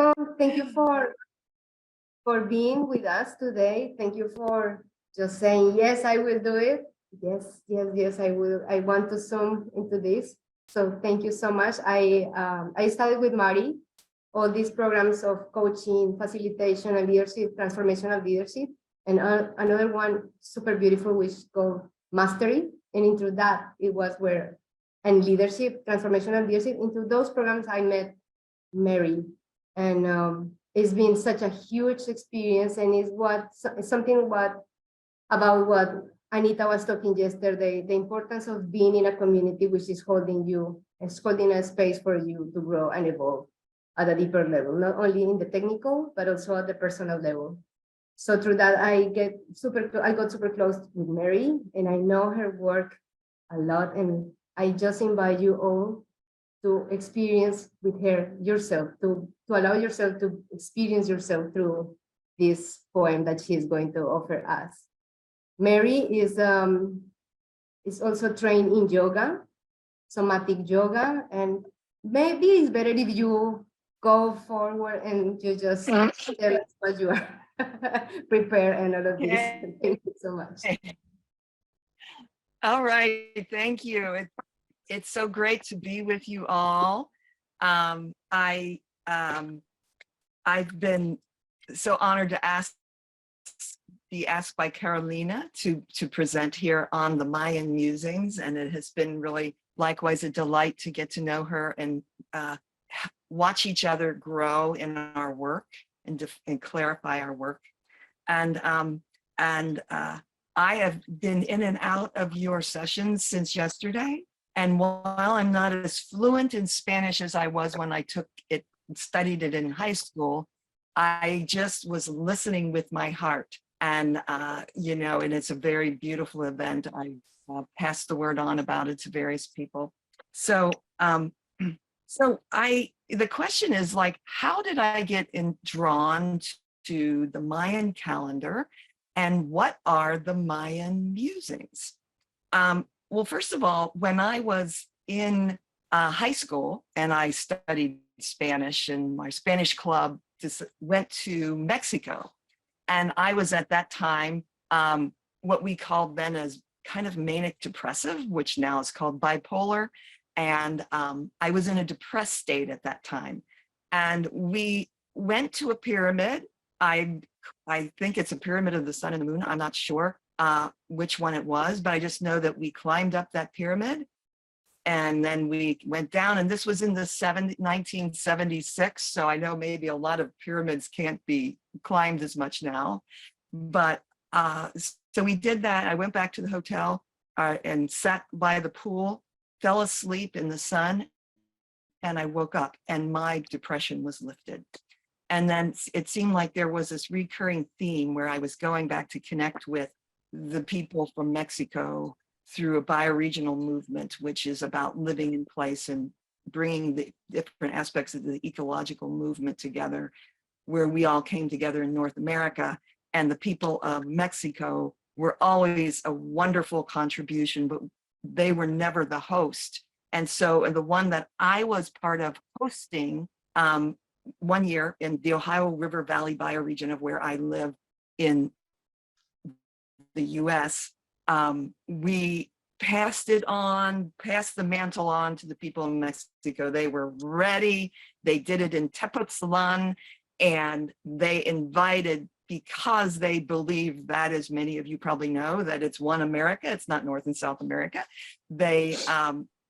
welcome. Thank you for being with us today. Thank you for just saying, yes, I will do it. Yes, yes, yes, I will. I want to zoom into this. So thank you so much. I started with Mari, all these programs of coaching, facilitation, and leadership, transformational leadership. And another one super beautiful, which is called Mastery. And into that, it was where, and leadership, transformational leadership, into those programs, I met Mary. And it's been such a huge experience, and it's something about what Anita was talking yesterday, the importance of being in a community which is holding you, it's holding a space for you to grow and evolve at a deeper level, not only in the technical, but also at the personal level. So through that, I got super close with Mary, and I know her work a lot, and I just invite you all to experience with her yourself, to allow yourself to experience yourself through this poem that she is going to offer us. Mary is also trained in yoga, somatic yoga, and maybe it's better if you go forward and you just tell us what you are prepare and all of this. Thank you so much. All right, thank you. It's so great to be with you all. I've been so honored to be asked by Carolina to present here on the Mayan Musings, and it has been really likewise a delight to get to know her and watch each other grow in our work and clarify our work. And I have been in and out of your sessions since yesterday. And while I'm not as fluent in Spanish as I was when I studied it in high school, I just was listening with my heart. And, and it's a very beautiful event. I passed the word on about it to various people. So, the question is like, how did I get drawn to the Mayan calendar, and what are the Mayan Musings? Well, first of all, when I was in high school and I studied Spanish, and my Spanish club just went to Mexico, and I was at that time what we called then as kind of manic depressive, which now is called bipolar. And I was in a depressed state at that time. And we went to a pyramid. I think it's a pyramid of the sun and the moon. I'm not sure which one it was, but I just know that we climbed up that pyramid and then we went down, and this was in the 1976. So I know maybe a lot of pyramids can't be climbed as much now, but so we did that. I went back to the hotel and sat by the pool, fell asleep in the sun, and I woke up and my depression was lifted. And then it seemed like there was this recurring theme where I was going back to connect with the people from Mexico through a bioregional movement, which is about living in place and bringing the different aspects of the ecological movement together, where we all came together in North America. And the people of Mexico were always a wonderful contribution, but they were never the host. And so the one that I was part of hosting 1 year in the Ohio River Valley bioregion of where I live in the US, we passed the mantle on to the people in Mexico. They were ready. They did it in Tepoztlan, and they invited, because they believe that, as many of you probably know, that it's one America, it's not North and South America. They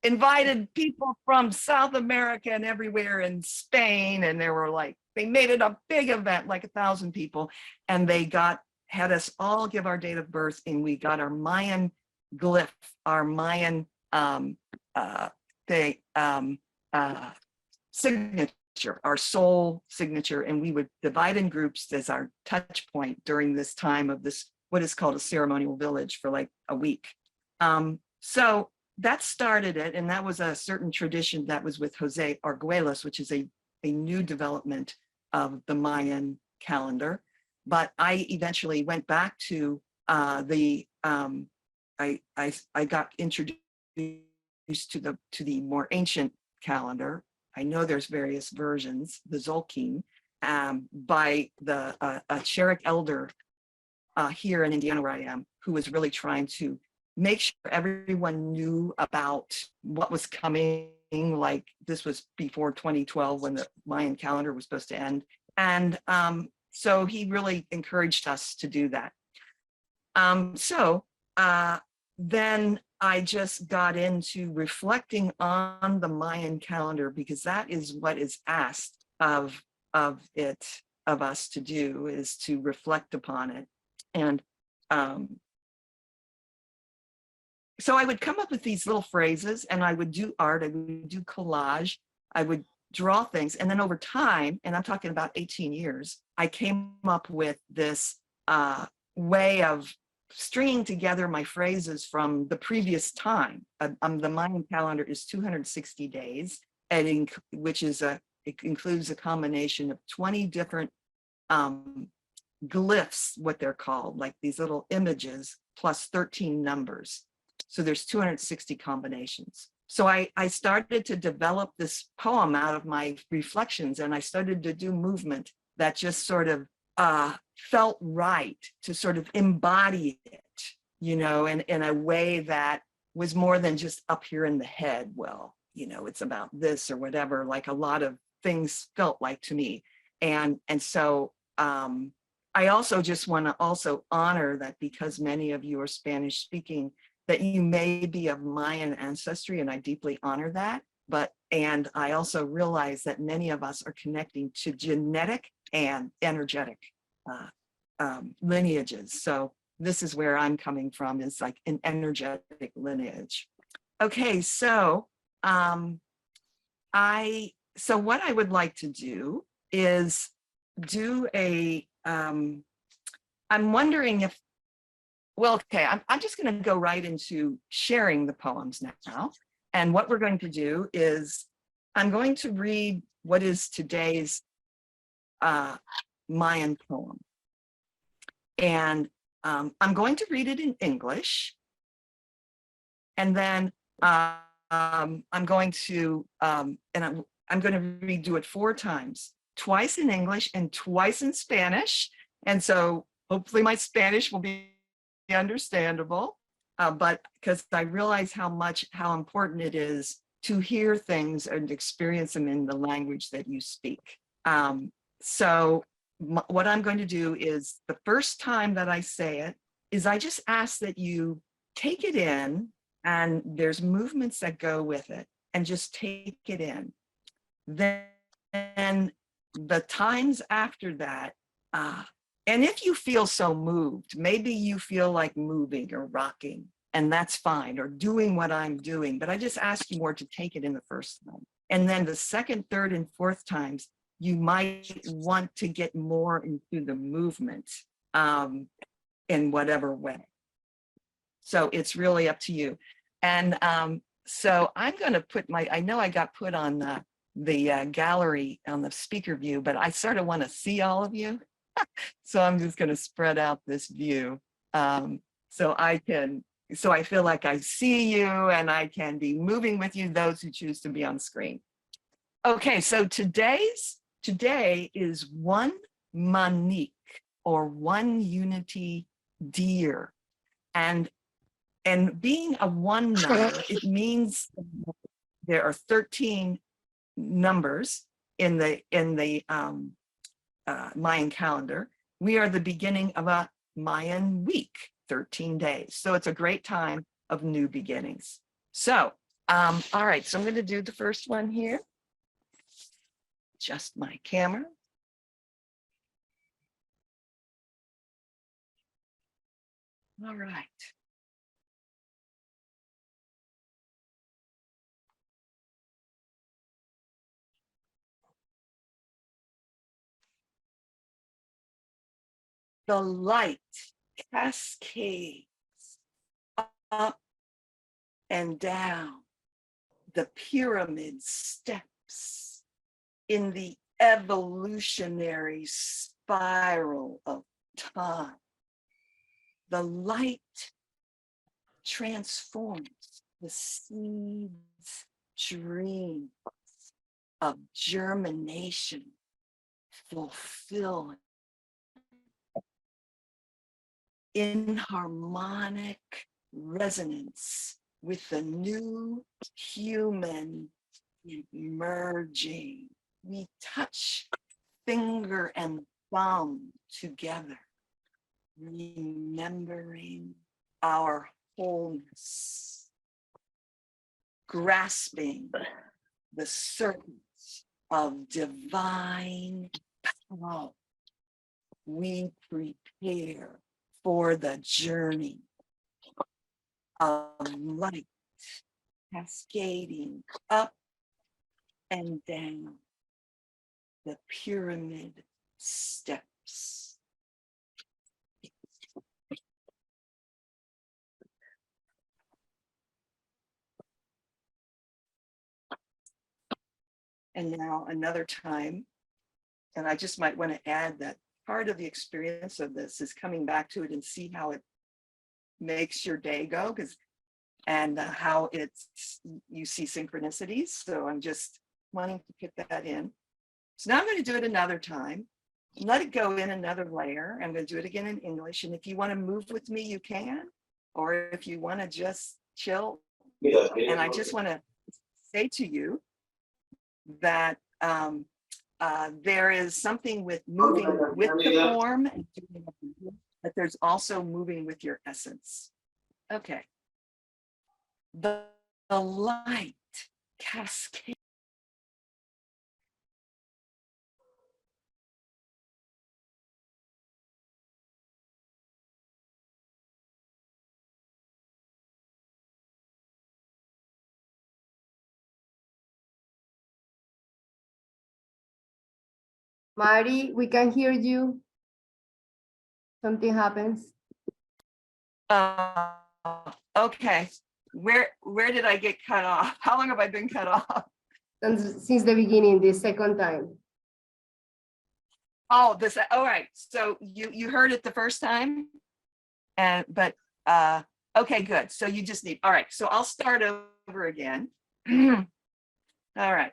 invited people from South America and everywhere in Spain, and they made it a big event, like 1,000 people, and they had us all give our date of birth, and we got our Mayan glyph, our Mayan signature, our soul signature, and we would divide in groups as our touch point during this time of this, what is called a ceremonial village, for like a week. So that started it, and that was a certain tradition that was with Jose Arguelles, which is a new development of the Mayan calendar. But I eventually went back to I got introduced to the more ancient calendar. I know there's various versions, the Zolkin, by the a Sherrick elder here in Indiana, where I am, who was really trying to make sure everyone knew about what was coming. Like this was before 2012 when the Mayan calendar was supposed to end. And so he really encouraged us to do that. Then I just got into reflecting on the Mayan calendar, because that is what is asked of us to do, is to reflect upon it. And so I would come up with these little phrases, and I would do art, I would do collage, I would draw things. And then over time, and I'm talking about 18 years, I came up with this way of stringing together my phrases from the previous time. The Mayan calendar is 260 days, which is it includes a combination of 20 different glyphs, what they're called, like these little images, plus 13 numbers. So there's 260 combinations. So I started to develop this poem out of my reflections, and I started to do movement that just sort of felt right to sort of embody it, you know, in a way that was more than just up here in the head. Well, you know, it's about this or whatever, like a lot of things felt like to me. And so I also just want to also honor that, because many of you are Spanish speaking, that you may be of Mayan ancestry, and I deeply honor that. And I also realize that many of us are connecting to genetic and energetic lineages. So this is where I'm coming from, is like an energetic lineage. Okay, so what I would like to do is do I'm wondering if, well, okay, I'm just going to go right into sharing the poems now. And what we're going to do is I'm going to read what is today's Mayan poem. And I'm going to read it in English. And then I'm going to, I'm going to redo it 4 times, twice in English and twice in Spanish. And so hopefully my Spanish will be understandable, but because I realize how important it is to hear things and experience them in the language that you speak. So what I'm going to do is, the first time that I say it is I just ask that you take it in, and there's movements that go with it, and just take it in. Then the times after that, and if you feel so moved, maybe you feel like moving or rocking, and that's fine, or doing what I'm doing, but I just ask you more to take it in the first time. And then the second, third, and fourth times, you might want to get more into the movement in whatever way. So it's really up to you. And so I'm going to put I know I got put on the gallery on the speaker view, but I sort of want to see all of you. So I'm just going to spread out this view so I feel like I see you and I can be moving with you, those who choose to be on screen. Okay, so today is one manik, or one unity deer. And being a one number, it means there are 13 numbers in the Mayan calendar. We are the beginning of a Mayan week, 13 days. So it's a great time of new beginnings. So, all right, so I'm going to do the first one here. Adjust my camera. All right. The light cascades up and down the pyramid steps in the evolutionary spiral of time. The light transforms the seed's dreams of germination, fulfilling, in harmonic resonance with the new human emerging. We touch finger and thumb together, remembering our wholeness, grasping the circuits of divine power. We prepare for the journey of light cascading up and down the pyramid steps. And now another time, and I just might want to add that part of the experience of this is coming back to it and see how it makes your day go, and how you see synchronicities. So I'm just wanting to put that in. So now I'm going to do it another time. Let it go in another layer. I'm going to do it again in English. And if you want to move with me, you can. Or if you want to just chill. And I just want to say to you that there is something with moving with the form, but there's also moving with your essence. Okay. The light cascade. Mari, we can hear you. Something happens. Okay. Where did I get cut off? How long have I been cut off? Since the beginning, the second time. Oh, all right. So you heard it the first time, but okay, good. So you just need, all right. So I'll start over again. All right.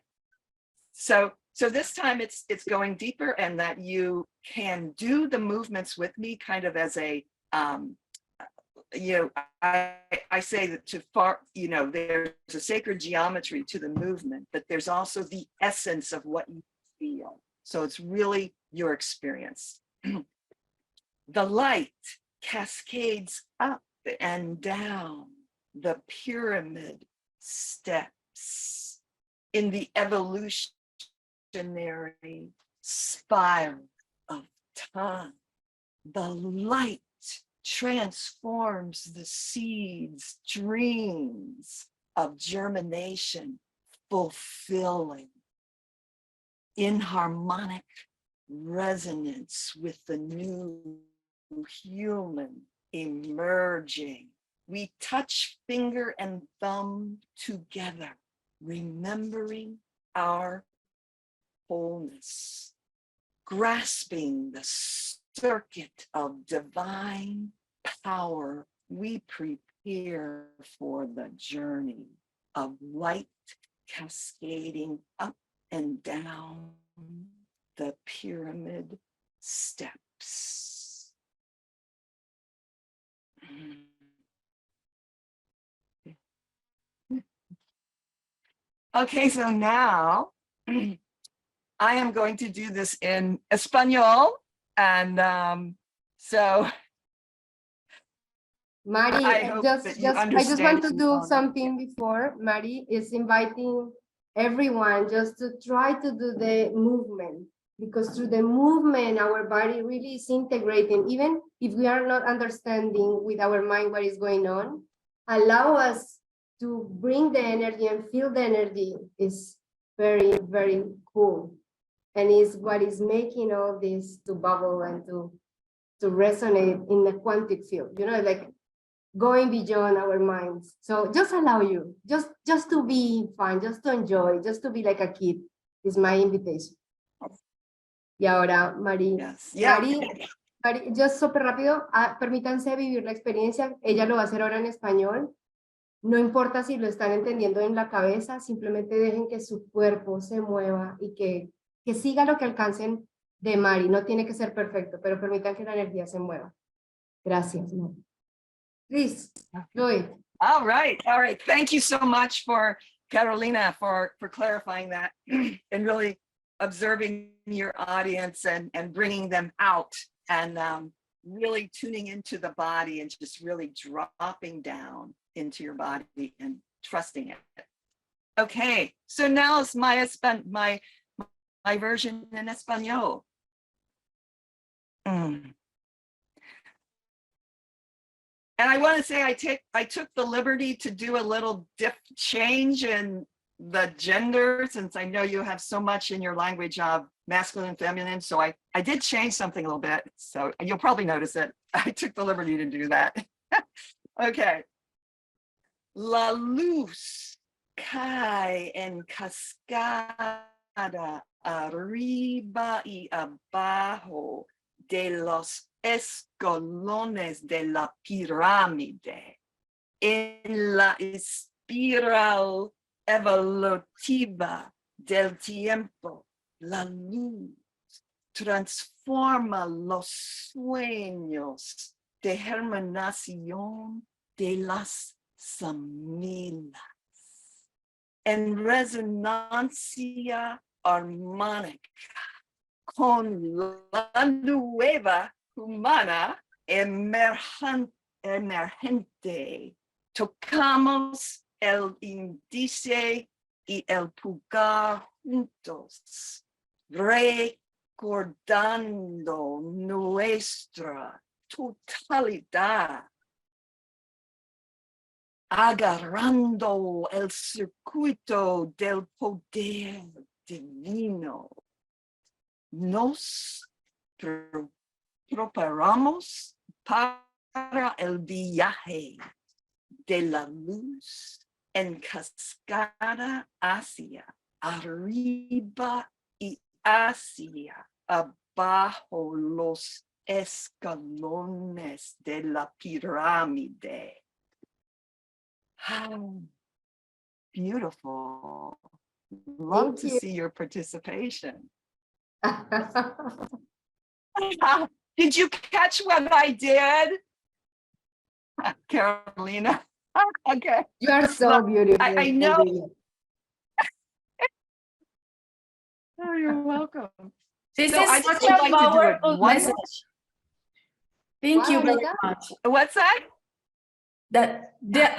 So this time it's going deeper, and that you can do the movements with me kind of as a, I say that there's a sacred geometry to the movement, but there's also the essence of what you feel. So it's really your experience. The light cascades up and down the pyramid steps in the evolutionary spiral of time. The light transforms the seeds, dreams of germination, fulfilling in harmonic resonance with the new human emerging. We touch finger and thumb together, remembering our wholeness, grasping the circuit of divine power. We prepare for the journey of light cascading up and down the pyramid steps. Okay, so now I am going to do this in Espanol, and so Mari, I just want to do something before. Mari is inviting everyone just to try to do the movement, because through the movement, our body really is integrating. Even if we are not understanding with our mind what is going on, allow us to bring the energy and feel the energy is very, very cool. And is what is making all this to bubble and to resonate in the quantic field, like going beyond our minds. So just allow you, just to be fun, just to enjoy, just to be like a kid is my invitation. Y ahora, Mari, yes. Yeah. Mari, just súper rápido, permítanse vivir la experiencia. Ella lo va a hacer ahora en español. No importa si lo están entendiendo en la cabeza, simplemente dejen que su cuerpo se mueva y que siga lo que alcancen de Mari. No tiene que ser perfecto, pero permitan que la energía se mueva. Gracias, Mari. Please, do it. All right. All right. Thank you so much for Carolina for clarifying that and really observing your audience and bringing them out and really tuning into the body and just really dropping down into your body and trusting it. Okay. So now it's my version in Espanol. And I want to say I took the liberty to do a little change in the gender, since I know you have so much in your language of masculine and feminine. So I did change something a little bit. So you'll probably notice it. I took the liberty to do that. Okay. La luz cae en cascada arriba y abajo de los escalones de la pirámide, en la espiral evolutiva del tiempo. La luz transforma los sueños de germinación de las semillas en resonancia armónica con la nueva humana emergente. Tocamos el índice y el pulgar juntos, recordando nuestra totalidad, agarrando el circuito del poder divino. Nos preparamos para el viaje de la luz en cascada hacia arriba y hacia abajo los escalones de la pirámide. How beautiful. Love to see your participation. Did you catch what I did, Carolina? Okay. You are so beautiful. I know. Oh, you're welcome. This So I is such would a like to do it powerful one message. Thank you Wow, very yeah. much. What's that?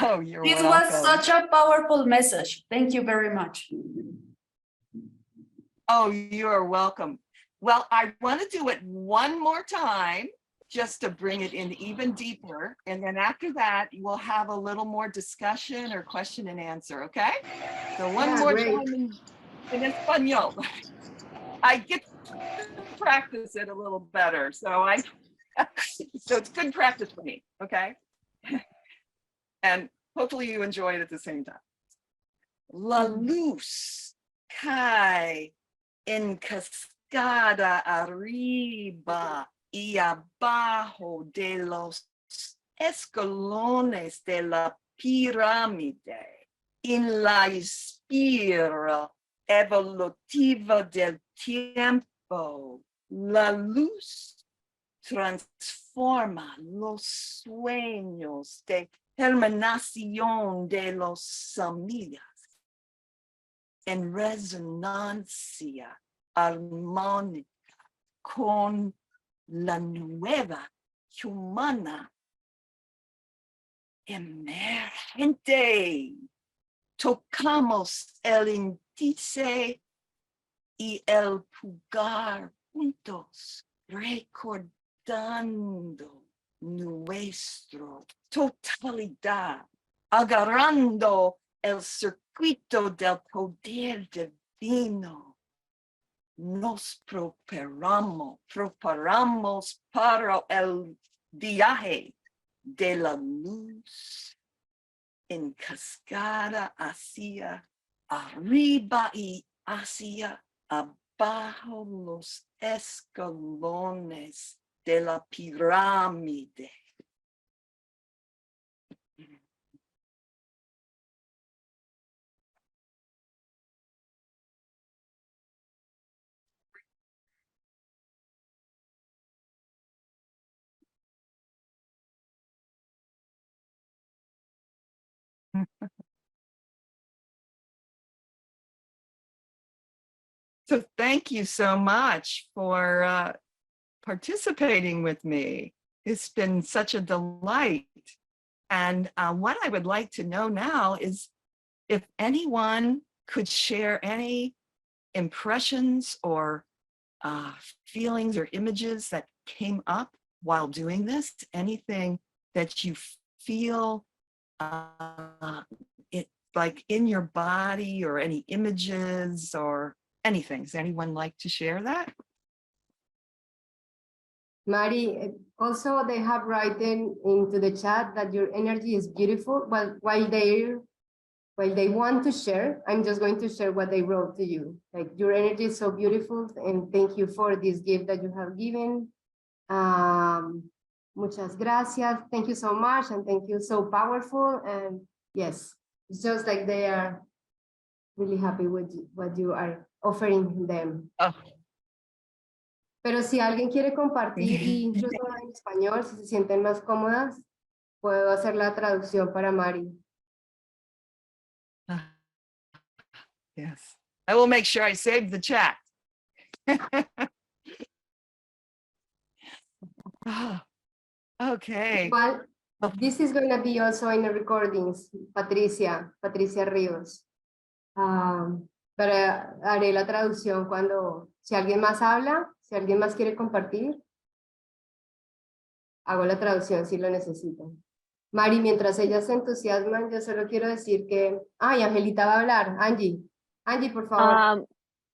Oh, you're this welcome. was such a powerful message. Thank you very much. Oh, you're welcome. Well, I want to do it one more time just to bring it in even deeper. And then after that, we'll have a little more discussion or question and answer, okay? So one more time in Espanol. I get to practice it a little better. So so it's good practice for me, okay? And hopefully you enjoy it at the same time. La luz cae en cascada arriba y abajo de los escalones de la pirámide, en la espiral evolutiva del tiempo. La luz transforma los sueños de germinación de las semillas en resonancia armónica con la nueva humana emergente. Tocamos el índice y el pulgar juntos, recordando nuestra totalidad, agarrando el circuito del poder divino. Nos preparamos para el viaje de la luz en cascada hacia arriba y hacia abajo los escalones de la pirámide. So thank you so much for participating with me. It's been such a delight. And what I would like to know now is if anyone could share any impressions or feelings or images that came up while doing this, anything that you feel it like in your body, or any images or anything. Does anyone like to share that? Mari, also they have written into the chat that your energy is beautiful, but while they want to share, I'm just going to share what they wrote to you. Like, your energy is so beautiful, and thank you for this gift that you have given. Muchas gracias. Thank you so much, and thank you, so powerful. And yes, it's just like they are really happy with what you are offering them. Oh. Pero si alguien quiere compartir, incluso en español, si se sienten más cómodas, puedo hacer la traducción para Mari. Yes, I will make sure I save the chat. Okay. Well, this is going to be also in the recordings, Patricia Ríos. Pero haré la traducción cuando, si alguien más habla, si alguien más quiere compartir, hago la traducción si lo necesitan. Mari, mientras ellas se entusiasman, yo solo quiero decir que, ay, Angelita va a hablar. Angie, por favor.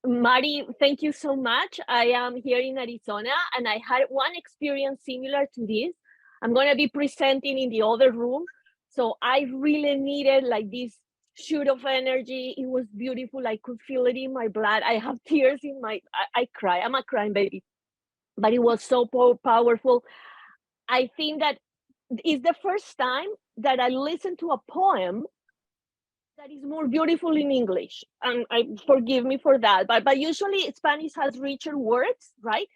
Mari, thank you so much. I am here in Arizona and I had one experience similar to this. I'm going to be presenting in the other room. So I really needed like this shoot of energy. It was beautiful. I could feel it in my blood. I have tears in my, I cry. I'm a crying baby. But it was so powerful. I think that it's the first time that I listened to a poem that is more beautiful in English, and forgive me for that, but usually Spanish has richer words, right?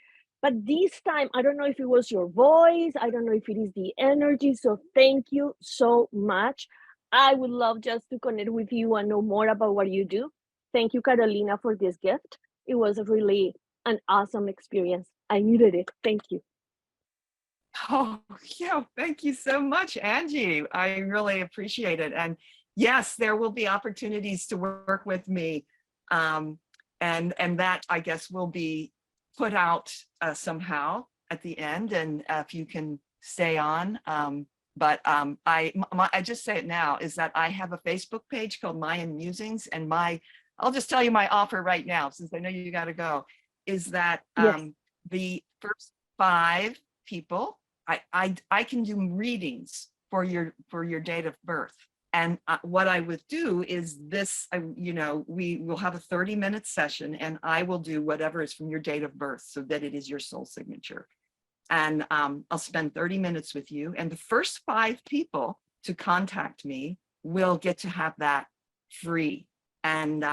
But this time, I don't know if it was your voice, I don't know if it is the energy, so thank you so much. I would love just to connect with you and know more about what you do. Thank you, Carolina, for this gift. It was really an awesome experience. I needed it. Thank you. Oh, yeah, thank you so much, Angie. I really appreciate it. And yes, there will be opportunities to work with me. And that, I guess, will be put out somehow at the end. And if you can stay on. I just say it now, is that I have a Facebook page called Mayan Musings. And I'll just tell you my offer right now, since I know you got to go, is that the first 5 people, I can do readings for your date of birth. And what I would do is this, we will have a 30-minute session and I will do whatever is from your date of birth so that it is your soul signature. And I'll spend 30 minutes with you. And the first 5 people to contact me will get to have that free. And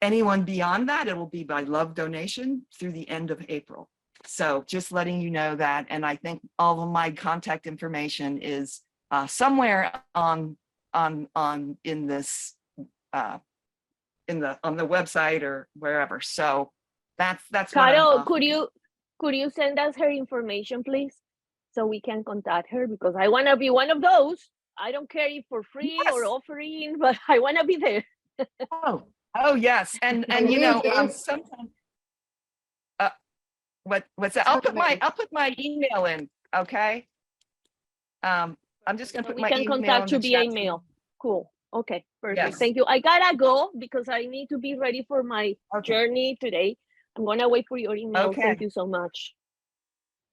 anyone beyond that, it will be by love donation through the end of April. So just letting you know that. And I think all of my contact information is somewhere on this on the website or wherever. So that's Carol, could you send us her information, please, so we can contact her, because I want to be one of those. I don't care if for free or offering, but I want to be there. Oh yes, and sometimes what's that? I'll put my email in. Okay. I'm just going to put my email. We can contact you via email. Cool. Okay, perfect. Yes. Thank you. I gotta go because I need to be ready for my journey today. I'm gonna wait for your email. Okay. Thank you so much.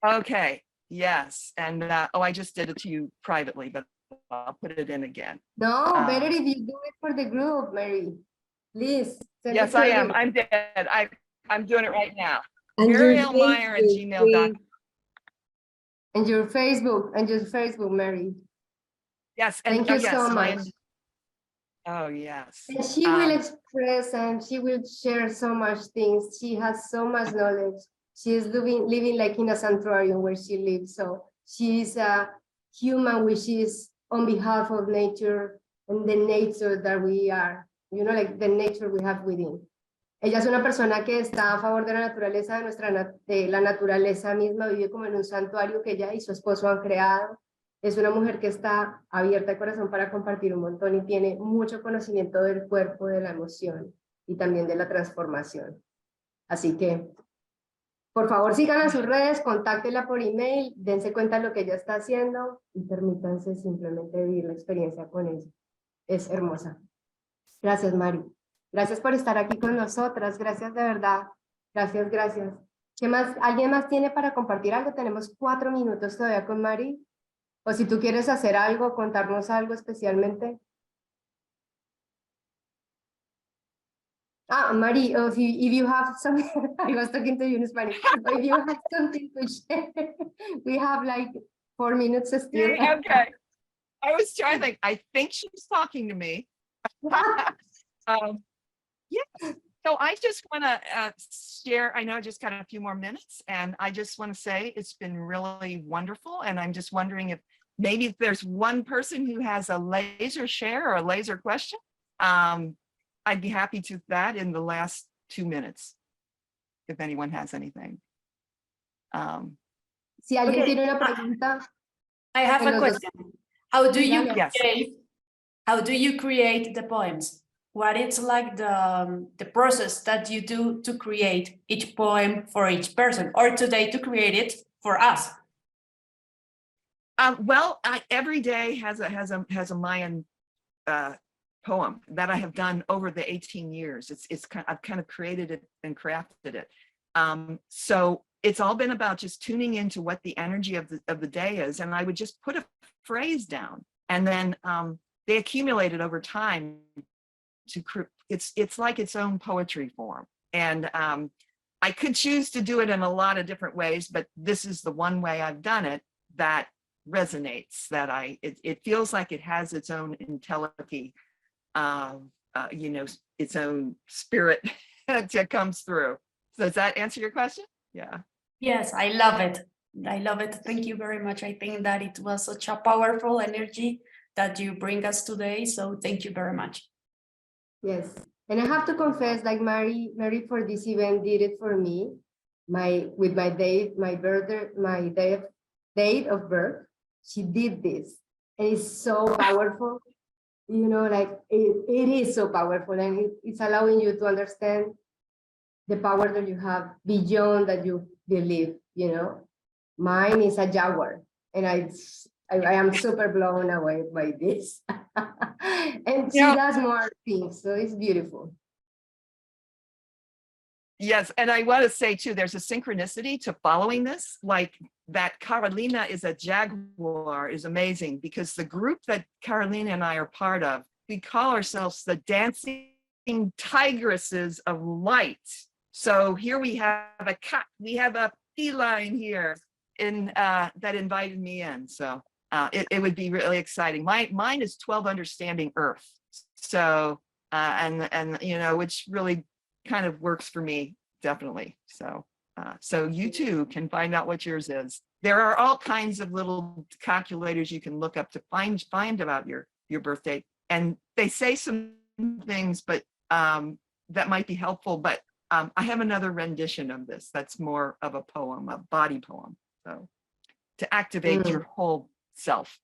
Okay. Yes. And I just did it to you privately, but I'll put it in again. No, better if you do it for the group, Mary. Please. Yes, I am. I'm dead. I'm doing it right now. MarielMeyer@gmail.com. And your Facebook, Mary. Yes. Thank you so much. Oh, yes. And she will express and she will share so much things. She has so much knowledge. She is living like in a sanctuary where she lives. So she's a human which is on behalf of nature and the nature that we are, like the nature we have within. Ella es una persona que está a favor de la naturaleza, de la naturaleza misma, vive como en un santuario que ella y su esposo han creado. Es una mujer que está abierta de corazón para compartir un montón y tiene mucho conocimiento del cuerpo, de la emoción y también de la transformación. Así que, por favor, sigan a sus redes, contáctenla por email, dense cuenta de lo que ella está haciendo y permítanse simplemente vivir la experiencia con ella. Es hermosa. Gracias, Mari. Gracias por estar aquí con nosotras. Gracias de verdad. Gracias, gracias. ¿Qué más? ¿Alguien más tiene para compartir algo? Tenemos 4 minutos todavía con Mari. O si tú quieres hacer algo, contarnos algo especialmente. Ah, Mari, if you have some, I was talking to you in Spanish. If you have something to share, we have like 4 minutes still. Okay. I was trying to think, I think she's talking to me. Yes. So I just want to share, I know I just got a few more minutes, and I just want to say it's been really wonderful. And I'm just wondering if maybe there's one person who has a laser share or a laser question. I'd be happy to that in the last 2 minutes, if anyone has anything. Si alguien Okay. tiene una pregunta. I have en a los dos- question. How do you Dale. Yes. how do you create the poems? What is like the process that you do to create each poem for each person, or today to create it for us? Well, every day has a Mayan poem that I have done over the 18 years. I've kind of created it and crafted it. So it's all been about just tuning into what the energy of the day is, and I would just put a phrase down, and then they accumulated over time to it's like its own poetry form. And I could choose to do it in a lot of different ways, but this is the one way I've done it that resonates, that it feels like it has its own intelligence, you know, its own spirit that comes through. So does that answer your question? Yeah. Yes, I love it. I love it. Thank you very much. I think that it was such a powerful energy that you bring us today. So thank you very much. Yes, and I have to confess, like Mary for this event did it for me. With my date, my date of birth, she did this, and it's so powerful. You know, like it is so powerful, and it's allowing you to understand the power that you have beyond that you believe. You know, mine is a jaguar, and I am super blown away by this. And she does more things, so it's beautiful. Yes, and I want to say too, there's a synchronicity to following this. Like that Carolina is a jaguar is amazing, because the group that Carolina and I are part of, we call ourselves the dancing tigresses of light. So here we have we have a feline here that invited me in. So it would be really exciting. Mine is 12 understanding Earth. So and you know, which really kind of works for me, definitely. So so you too can find out what yours is. There are all kinds of little calculators you can look up to find about your birth date, and they say some things, but that might be helpful. But I have another rendition of this that's more of a poem, a body poem. So to activate your whole self.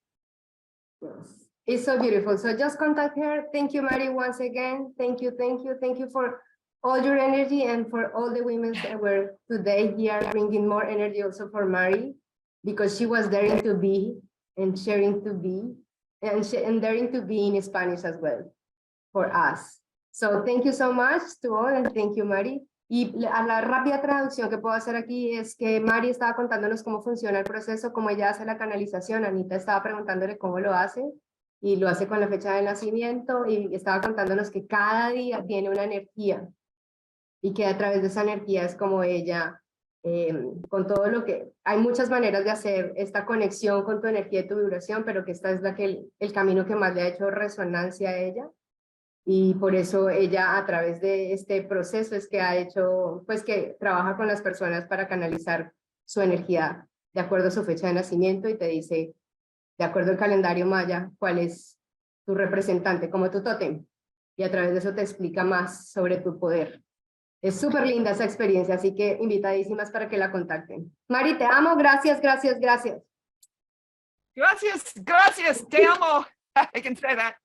Yes. It's so beautiful. So just contact her. Thank you, Mary, once again. Thank you, thank you, thank you for all your energy, and for all the women that were today here bringing more energy also for Mary, because she was daring to be and sharing to be and daring to be in Spanish as well for us. So thank you so much to all, and thank you, Mari. Y a la rápida traducción que puedo hacer aquí es que Mari estaba contándonos cómo funciona el proceso, cómo ella hace la canalización. Anita estaba preguntándole cómo lo hace, y lo hace con la fecha de nacimiento, y estaba contándonos que cada día tiene una energía, y que a través de esa energía es como ella, con todo lo que... Hay muchas maneras de hacer esta conexión con tu energía y tu vibración, pero que esta es el camino que más le ha hecho resonancia a ella. Y por eso ella, a través de este proceso, es que ha hecho, pues que trabaja con las personas para canalizar su energía de acuerdo a su fecha de nacimiento, y te dice, de acuerdo al calendario maya, cuál es tu representante, como tu tótem, y a través de eso te explica más sobre tu poder. Es súper linda esa experiencia, así que invitadísimas para que la contacten. Mari, te amo, gracias, gracias, gracias. Gracias, gracias, te amo. I can say that.